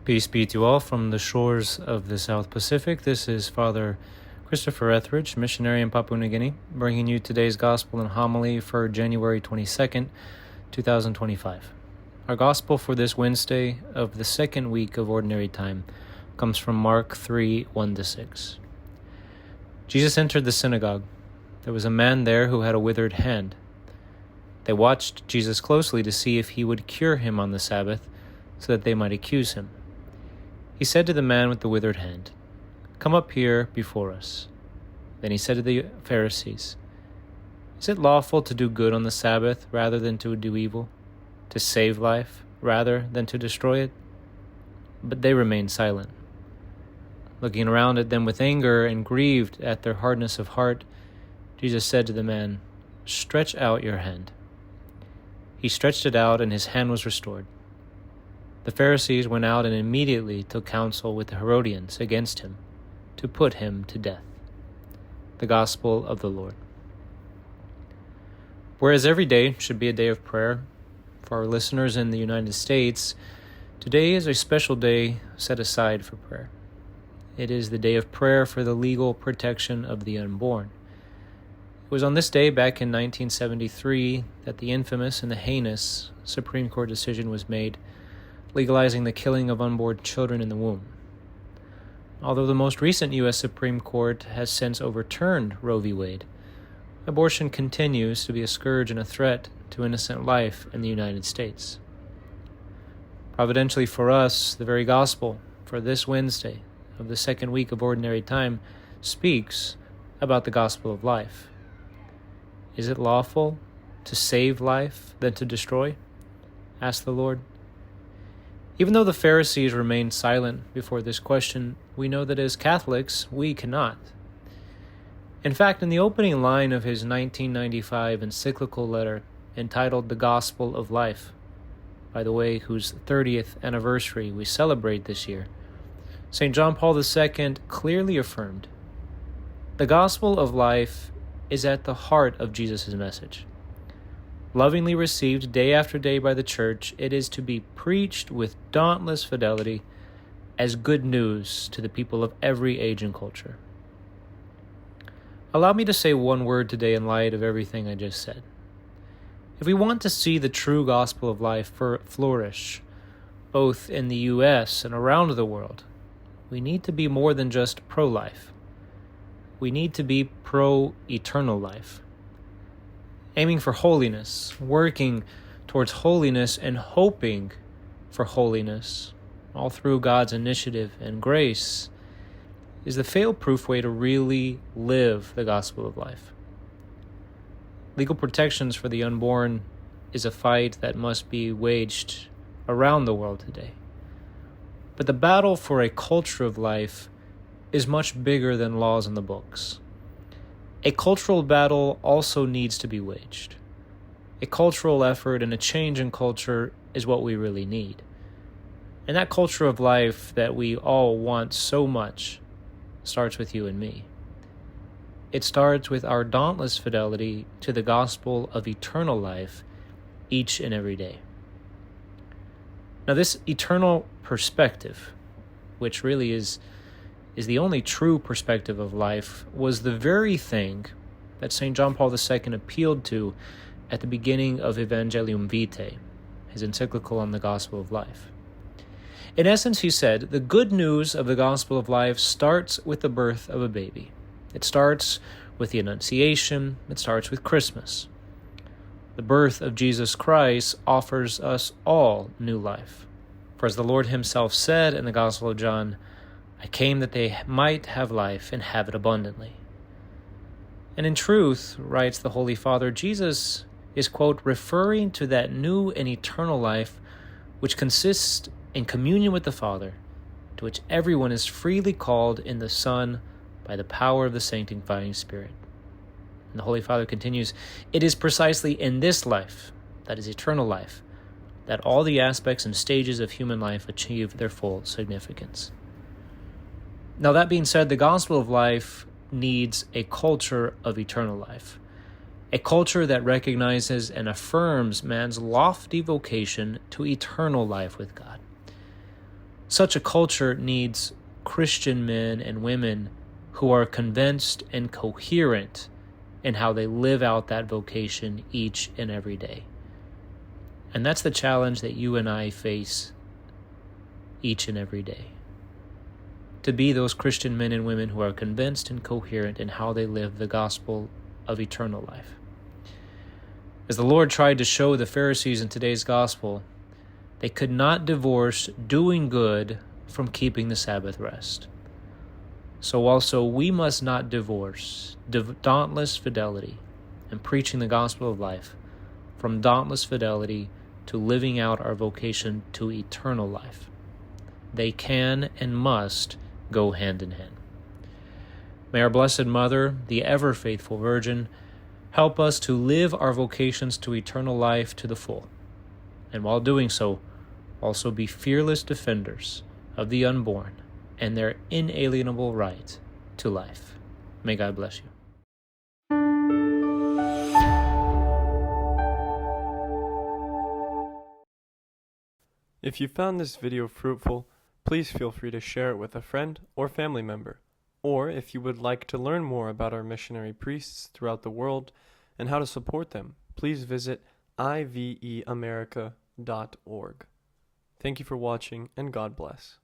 Peace be to all from the shores of the South Pacific. This is Father Christopher Etheridge, missionary in Papua New Guinea, bringing you today's Gospel and Homily for January 22nd, 2025. Our Gospel for this Wednesday of the second week of Ordinary Time comes from Mark 3, 1-6. Jesus entered the synagogue. There was a man there who had a withered hand. They watched Jesus closely to see if he would cure him on the Sabbath, so that they might accuse him. He said to the man with the withered hand, "Come up here before us." Then he said to the Pharisees, "Is it lawful to do good on the Sabbath rather than to do evil, to save life rather than to destroy it?" But they remained silent. Looking around at them with anger and grieved at their hardness of heart, Jesus said to the man, "Stretch out your hand." He stretched it out, and his hand was restored. The Pharisees went out and immediately took counsel with the Herodians against him to put him to death. The Gospel of the Lord. Whereas every day should be a day of prayer, for our listeners in the United States, today is a special day set aside for prayer. It is the day of prayer for the legal protection of the unborn. It was on this day back in 1973 that the infamous and the heinous Supreme Court decision was made, legalizing the killing of unborn children in the womb. Although the most recent U.S. Supreme Court has since overturned Roe v. Wade, abortion continues to be a scourge and a threat to innocent life in the United States. Providentially for us, the very gospel for this Wednesday of the second week of Ordinary Time speaks about the gospel of life. Is it lawful to save life than to destroy? Asked the Lord. Even though the Pharisees remained silent before this question, we know that as Catholics, we cannot. In fact, in the opening line of his 1995 encyclical letter entitled The Gospel of Life, by the way, whose 30th anniversary we celebrate this year, St. John Paul II clearly affirmed, "The gospel of life is at the heart of Jesus' message. Lovingly received day after day by the Church, it is to be preached with dauntless fidelity as good news to the people of every age and culture." Allow me to say one word today in light of everything I just said. If we want to see the true gospel of life flourish, both in the U.S. and around the world, we need to be more than just pro-life. We need to be pro-eternal life. Aiming for holiness, working towards holiness, and hoping for holiness, all through God's initiative and grace, is the fail-proof way to really live the gospel of life. Legal protections for the unborn is a fight that must be waged around the world today. But the battle for a culture of life is much bigger than laws in the books. A cultural battle also needs to be waged. A cultural effort and a change in culture is what we really need. And that culture of life that we all want so much starts with you and me. It starts with our dauntless fidelity to the gospel of eternal life each and every day. Now, this eternal perspective, which really is the only true perspective of life, was the very thing that St. John Paul II appealed to at the beginning of Evangelium Vitae, his encyclical on the gospel of life. In essence, he said, the good news of the gospel of life starts with the birth of a baby. It starts with the Annunciation. It starts with Christmas. The birth of Jesus Christ offers us all new life. For as the Lord himself said in the Gospel of John, "I came that they might have life and have it abundantly." And in truth, writes the Holy Father, Jesus is, quote, referring to that new and eternal life which consists in communion with the Father, to which everyone is freely called in the Son by the power of the sanctifying Spirit. And the Holy Father continues, "It is precisely in this life, that is eternal life, that all the aspects and stages of human life achieve their full significance." Now, that being said, the gospel of life needs a culture of eternal life, a culture that recognizes and affirms man's lofty vocation to eternal life with God. Such a culture needs Christian men and women who are convinced and coherent in how they live out that vocation each and every day. And that's the challenge that you and I face each and every day. To be those Christian men and women who are convinced and coherent in how they live the gospel of eternal life. As the Lord tried to show the Pharisees in today's gospel, they could not divorce doing good from keeping the Sabbath rest. So also we must not divorce dauntless fidelity in preaching the gospel of life from dauntless fidelity to living out our vocation to eternal life. They can and must go hand in hand. May our Blessed Mother, the ever-faithful Virgin, help us to live our vocations to eternal life to the full, and while doing so, also be fearless defenders of the unborn and their inalienable right to life. May God bless you. If you found this video fruitful, please feel free to share it with a friend or family member. Or if you would like to learn more about our missionary priests throughout the world and how to support them, please visit iveamerica.org. Thank you for watching, and God bless.